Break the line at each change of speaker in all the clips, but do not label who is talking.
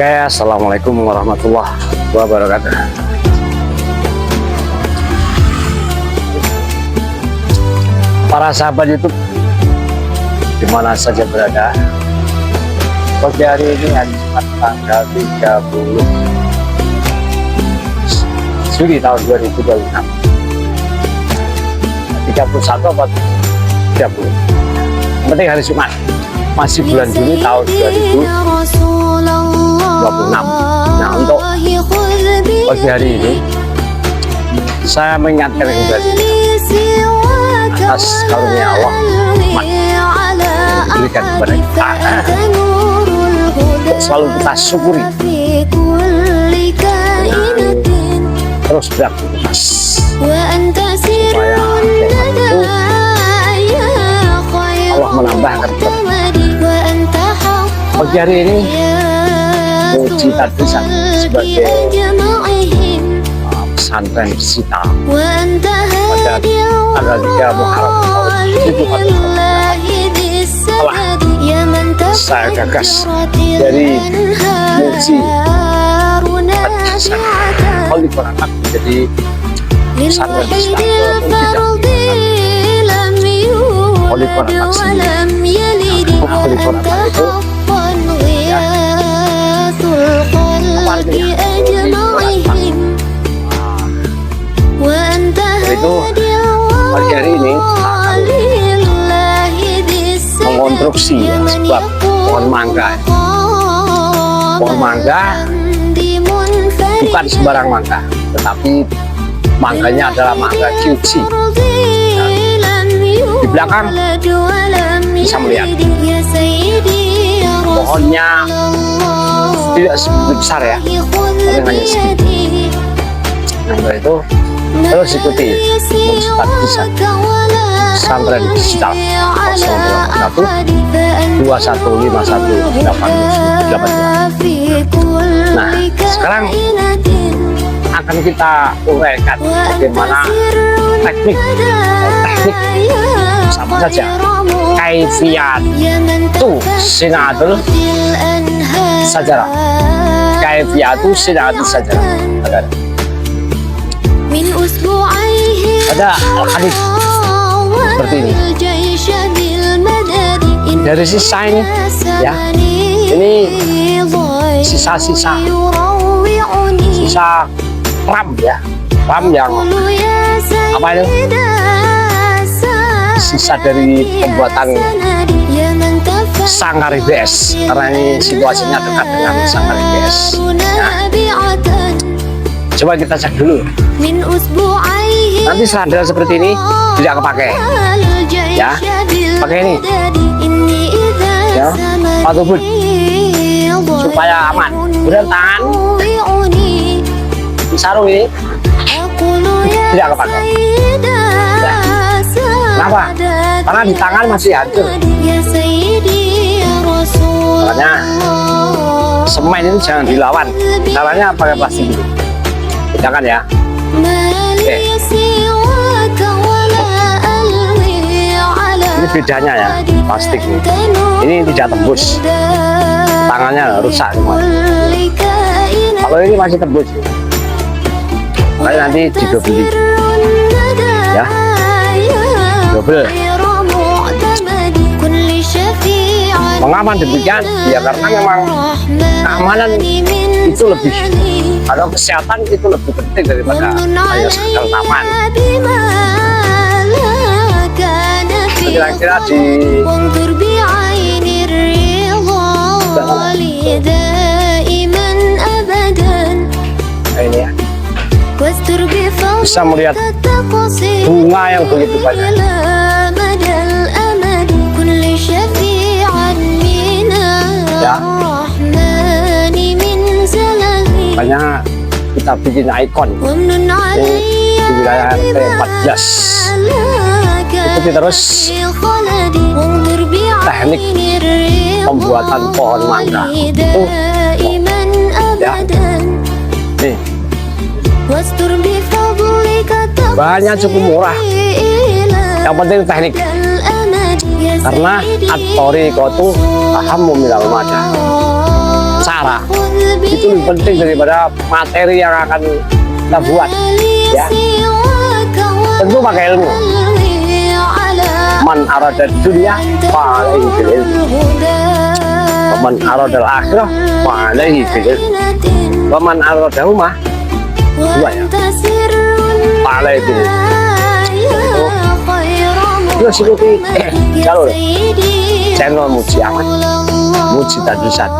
Oke, assalamualaikum warahmatullahi wabarakatuh. Para sahabat YouTube dimana saja berada, pagi hari ini hari Jumat tanggal 30 Juli tahun 2026. 31 apa 30? Penting hari Jumat, masih bulan Juni tahun 2026. Nah, untuk pagi hari ini saya mengingatkan kembali atas karunia Allah yang diberikan kepada kita, untuk selalu kita syukuri dengan terus beraktivitas supaya Allah menambahkan pagi hari ini. Muji Tadrisan sebagai pesantren Sita pada tanggal 3 Muharram telah saya gagas dari Muji Tadrisan Khalifah anak menjadi pesantren Sita walaupun tidak Khalifah anak sendiri. Khalifah anak itu itu pagi hari ini mengonstruksi sebuah pohon mangga. Pohon mangga bukan sembarang mangga, tetapi mangganya adalah mangga QC. Di belakang bisa melihat pohonnya tidak sebegitu besar ya, tapi hanya segini. Nah, itu terus ikuti Muji Tadrisan pesantren Sita 021518182. Nah, sekarang akan kita uraikan bagaimana teknik sama saja kaifiyatu sinatul sajarah. Kaifiyatu sinatul sajarah ada hadis seperti ini. Dari sisa ini ya, ini sisa ram ya, ram yang apa itu, sisa dari pembuatan sanggar IBS, karena ini situasinya dekat dengan sanggar IBS ya. Coba kita cek dulu. Nanti sandal seperti ini tidak kepake ya, pakai ini ya, atau boot supaya aman. Kemudian tangan sarung ini tidak kepake ya. Kenapa? Karena di tangan masih hancur, makanya semen ini jangan dilawan. Caranya pakai plastik dulu, jangan ya. Oke. Ini bedanya ya, plastik ini tidak tembus, tangannya rusak semua. Kalau ini masih tembus, makanya nanti didobeli ya, double. Mengaman demikian ya, karena memang keamanan itu lebih, atau kesehatan itu lebih penting daripada hanya sekedar taman. Kira-kira di ini ya, bisa melihat bunga yang begitu banyak ya. Makanya kita bikin ikon di wilayah RT 14. Ikuti terus teknik pembuatan pohon mangga itu ya. Nih, bahannya cukup murah, yang penting teknik. Karena at-thariqatu ahammu minal madah. cara itu lebih penting daripada materi yang akan kita buat, ya. Tentu pakai ilmu. Man arada dunia fa'alaihi bil ilmi, wa man arada al-akhirah fa'alaihi bil ilmi, wa man aradahuma dua ya fa'alaihi bil ilmi. Terus ikuti jalur channel Muji Ahmad, Muji Tadusan,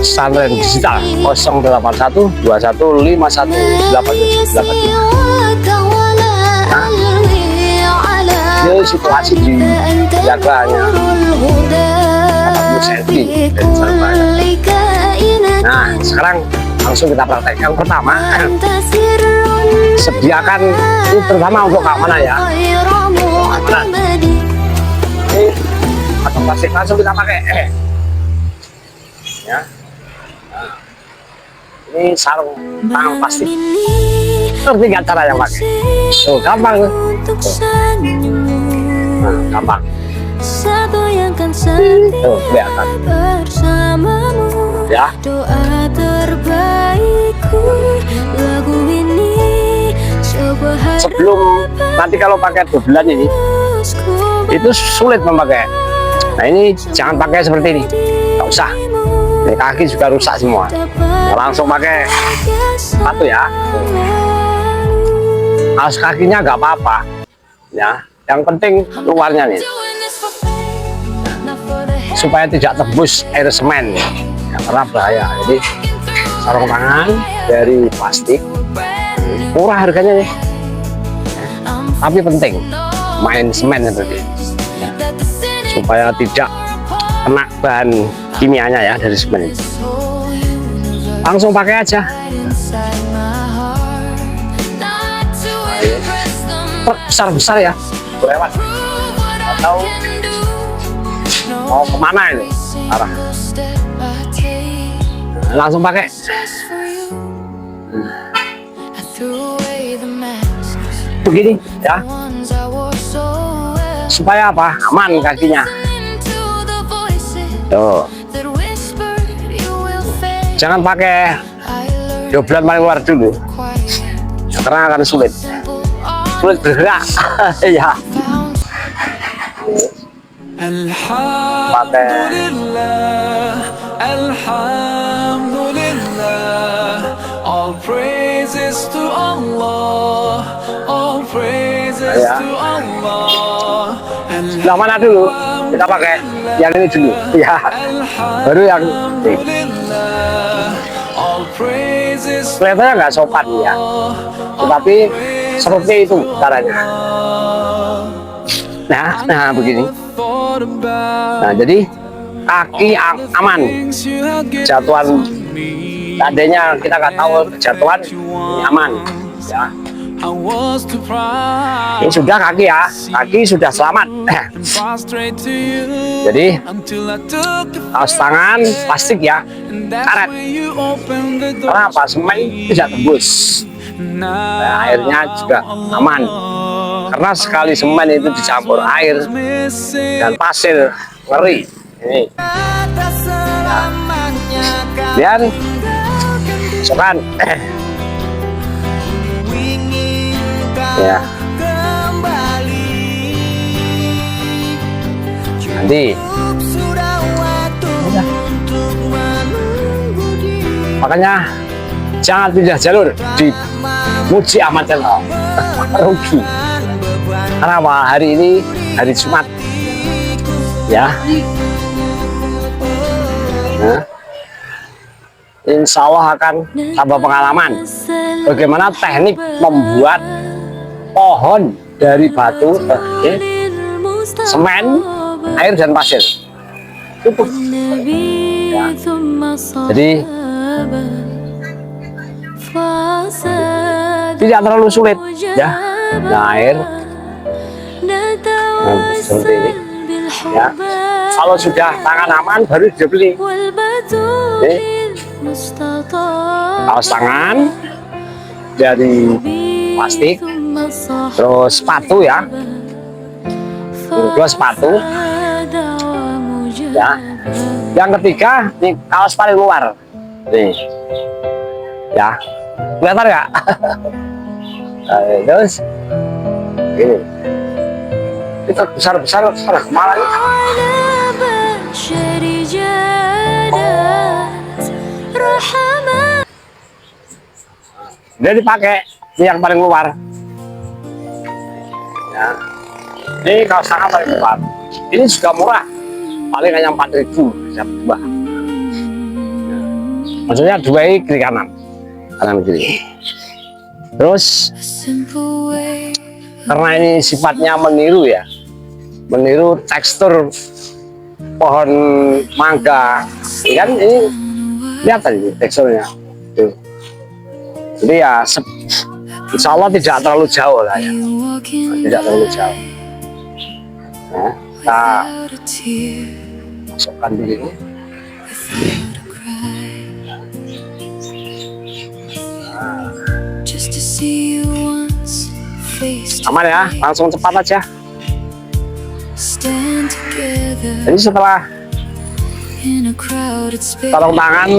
pesantren digital 081 21 51 8787. Ini situasi di jaganya selfie dan Surabaya. Nah, sekarang langsung kita praktek. Yang pertama, sediakan ini terutama untuk keamanan ya. Keamanan. Ini atau plastik langsung kita pakai. Ya. Nah, ini sarung tangan plastik. Ngerti nggak cara yang pakai? Tuh, gampang tuh. Nah, gampang. Tuh, kelihatan. Ya. Sebelum nanti kalau pakai dobelan ini, itu sulit memakai. Nah, ini jangan pakai seperti ini. Nggak usah. Ini kaki juga rusak semua. Langsung pakai sepatu ya. Alas kakinya nggak apa-apa, ya. Yang penting luarnya nih, supaya tidak tembus air semen, ya, karena bahaya. Jadi sarung tangan dari plastik, murah harganya nih, tapi penting main semen seperti, ya, supaya tidak kena bahan kimianya ya dari semen. Langsung pakai aja. Besar-besar ya, lewat atau mau kemana ini arah, langsung pakai. Begini ya, supaya apa? Aman kakinya. Tuh, jangan pakai dobelan paling luar dulu, karena akan sulit bergerak. Ya,
Alhamdulillah, Alhamdulillah, all praises to Allah, all praises
ya.
to Allah.
Sebelah mana dulu? Kita pakai yang ini dulu, ya. Baru yang ini. Kelihatannya nggak sopan ya, tetapi seperti itu caranya. Nah begini. Nah, jadi kaki aman, jatuhan tadinya kita nggak tahu jatuhan, ini aman ya. Ini sudah kaki ya, kaki sudah selamat. Jadi kaos tangan plastik ya, karet. Karena apa? Semen tidak tembus. Nah, airnya juga aman. Karena sekali semen itu dicampur air dan pasir, ngeri. Ini. Lihat, sokan. Ya. Nanti. Makanya jangan pindah jalur di Muji Ahmad Channel. Rugi. Karena apa? Hari ini hari Jumat. Ya. Nah. Insya Allah akan tambah pengalaman bagaimana teknik membuat pohon dari batu, semen, air dan pasir. Cukup. Ya. Jadi tidak terlalu sulit ya. Nah, air seperti ini ya. Kalau sudah tangan aman baru dibeli. Kaos tangan dari plastik, terus sepatu ya, dua sepatu ya. Yang ketiga, nih kaos paling luar. Nih. Ya. Kelihatan nggak? Terus ini. Itu besar-besar kepalanya. Dia dipakai, ini yang paling luar. Ya. Ini kaos tangan paling luar. Ini juga murah, paling hanya 4.000 bisa dua. Maksudnya dua ini kiri kanan kiri. Terus karena ini sifatnya meniru ya, meniru tekstur pohon mangga, ya kan ini lihat tadi teksturnya. Tuh. Jadi ya, insya Allah tidak terlalu jauh lah ya, tidak terlalu jauh. Nah, kita masukkan di sini. Aman ya, langsung cepat aja. Jadi setelah sarung tangan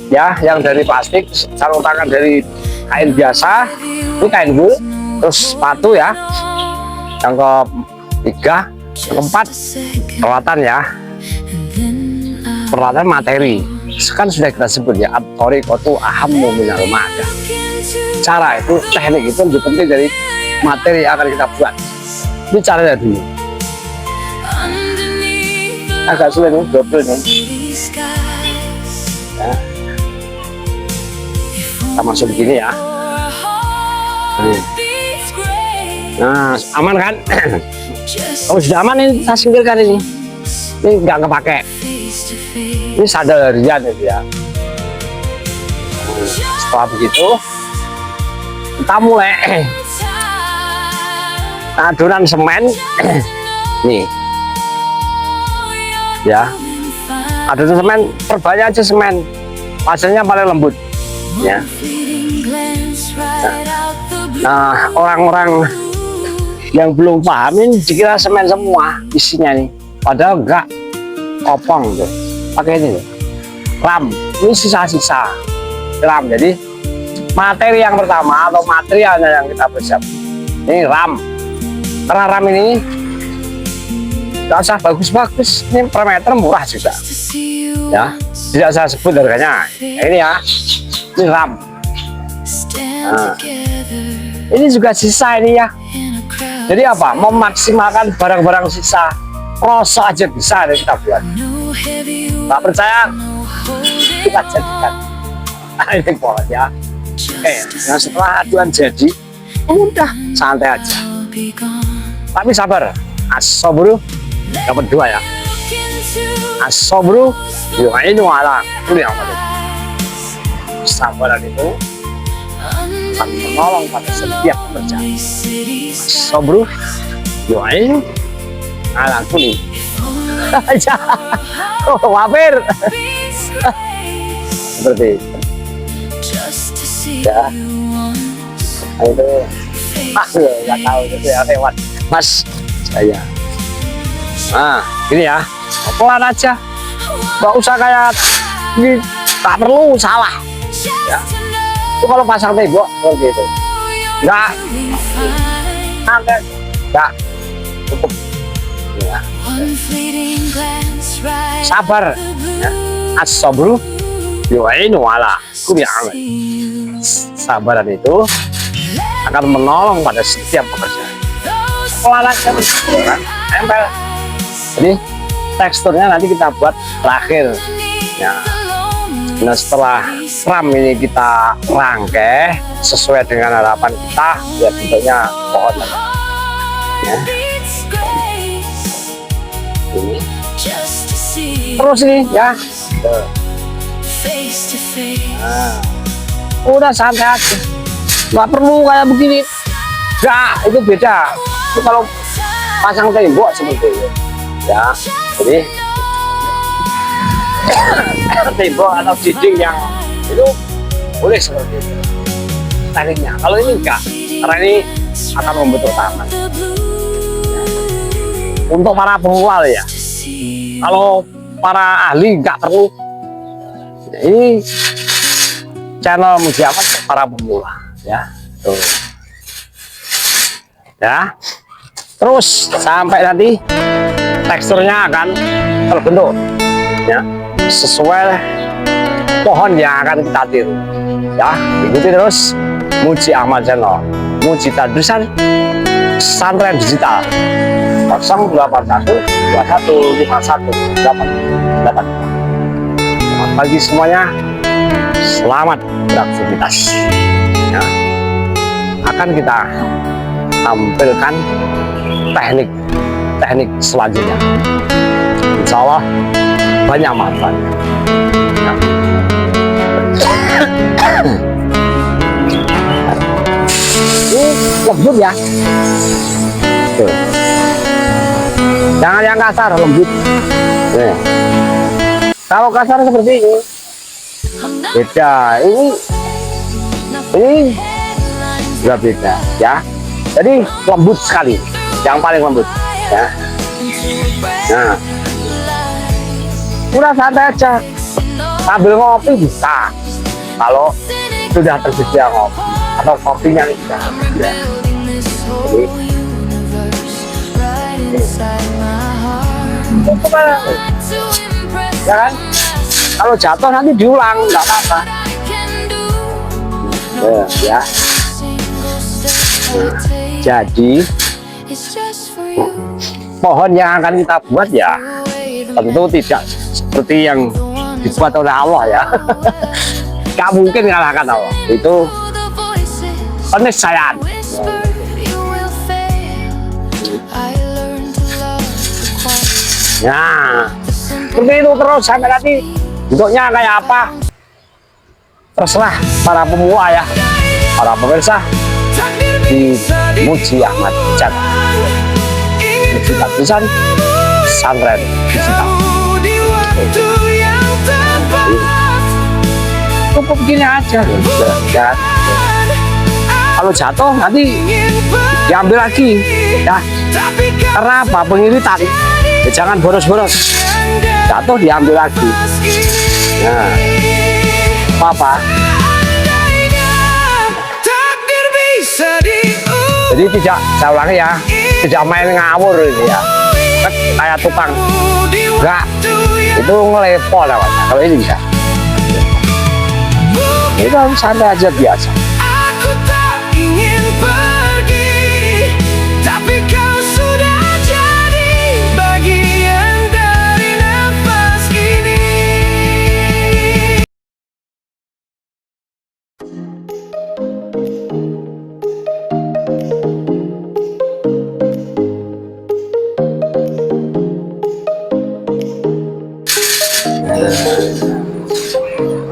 ya yang dari plastik, sarung tangan dari kain biasa, ini kain wool, terus sepatu ya. Yang ketiga, yang keempat peralatan ya, peralatan materi. Kan sudah kita sebut ya, at-thariqatu ahammu minal ma'dah. Cara itu, teknik itu lebih penting dari materi yang akan kita buat. Ini caranya dulu. Agak sulit nih, double nih. Ya. Kita masuk begini ya. Nah, aman kan? Kalau sudah aman ini kita singkirkan ini. Ini nggak kepake. Ini sandal harian itu ya. Setelah begitu, kita mulai adonan semen. Nih, ya. Adonan semen, perbanyak aja semen. Pasirnya paling lembut. Ya. Nah, orang-orang yang belum paham ini dikira semen semua isinya nih. Padahal enggak, kopong tuh. Pakai ini, ram. Ini sisa-sisa ram. Jadi materi yang pertama atau materialnya yang kita persiap ini ram. Karena ram ini nggak usah bagus-bagus, ini per meter murah juga ya, tidak saya sebut harganya. Ini ya, ini ram. Nah, ini juga sisa ini ya. Jadi apa, memaksimalkan barang-barang sisa, rosok aja bisa nih kita buat. Nggak percaya, kita jadikan. Nah, ini pohon ya. Nah setelah aduan jadi, udah santai aja. Tapi sabar, as-sabru dapat dua ya. As-sabru yu'inu ala kulli amal. Sabaran itu akan menolong pada setiap pekerjaan. As-sabru yu'inu ala kulli. Oh, wafir. Seperti itu. Ya. Itu nggak tahu itu ya, lewat mas saya. Nah ini ya, pelan aja, nggak usah kayak ini, tak perlu salah ya. Itu kalau pasang tembok seperti itu nggak cukup ya. Sabar ya. As-sabru yu'inu ala kulli amal. Sabaran itu akan menolong pada setiap pekerjaan. Pelan aja, tempel. Jadi teksturnya nanti kita buat terakhir ya. Nah setelah ram ini kita rangkai sesuai dengan harapan kita, ya bentuknya pohon ya. Ini terus ini ya. Nah, udah santai aja, nggak perlu kayak begini. Nggak, itu beda. Itu kalau pasang tembok seperti itu ya. Jadi tembok atau dinding yang itu boleh seperti itu tekniknya. Kalau ini enggak, karena ini akan membentuk taman ya. Untuk para pemula ya, kalau para ahli nggak perlu. Ini channel Muji Ahmad para pemula ya. Tuh. Ya. Terus sampai nanti teksturnya akan terbentuk ya sesuai pohon yang akan kita tiru ya. Ikuti terus Muji Ahmad Channel, Muji Tadrisan Pesantren Digital 0812151888. Selamat pagi semuanya, selamat beraktivitas ya. Akan kita tampilkan teknik selanjutnya, insya Allah banyak manfaat ya. Ini lembut ya. Tuh. Jangan yang kasar, lembut. Nih. Kalau kasar seperti ini beda, ini juga beda ya. Jadi lembut sekali, yang paling lembut ya. Nah, udah santai aja sambil ngopi bisa. Kalau sudah tersedia ngopi atau kopinya bisa ya. Jadi, ya kan? Kalau jatuh nanti diulang, nggak apa-apa. Ya. Nah, jadi pohon yang akan kita buat ya tentu tidak seperti yang dibuat oleh Allah ya. Gak mungkin kalahkan Allah, itu peniscayaan. Nah, seperti itu terus sampai nanti bentuknya kayak apa terserah para pemula ya, para pemirsa di Muji Ahmad Channel, Muji Tadrisan Pesantren Digital. Cukup gini aja ya. Kalau jatuh nanti diambil lagi ya. Karena apa? Pengiritan ya, jangan boros-boros. Jatuh diambil lagi. Nah, apa? Jadi tidak, saya ulangi ya, tidak main ngawur ini ya, kayak tukang, enggak, itu ngelepol namanya. Kalau ini bisa, ini kan santai aja biasa.
Aku tak ingin pergi, tapi kau sudah jadi bagian dari nafas ini.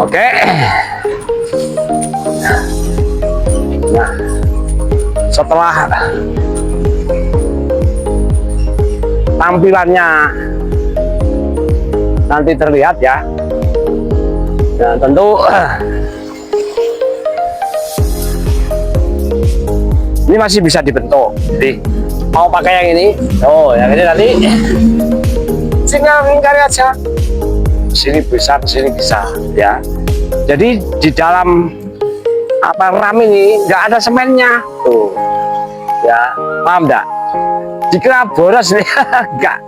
Oke. Nah, setelah tampilannya nanti terlihat ya, dan tentu ini masih bisa dibentuk. Jadi mau pakai yang ini, oh yang ini nanti tinggal lingkari aja. Sini bisa, sini bisa ya. Jadi di dalam apa ram ini nggak ada semennya tuh ya, paham enggak? Jika boros nih enggak,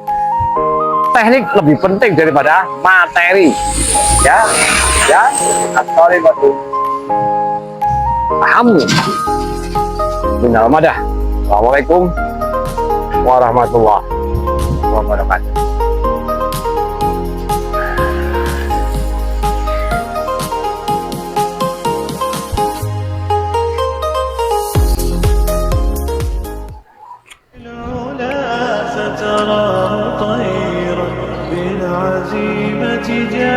teknik lebih penting daripada materi ya atau batu paham. Bismillahirrahmanirrahim. Assalamualaikum warahmatullahi wabarakatuh.
تراه طيرا بالعزيمة جاء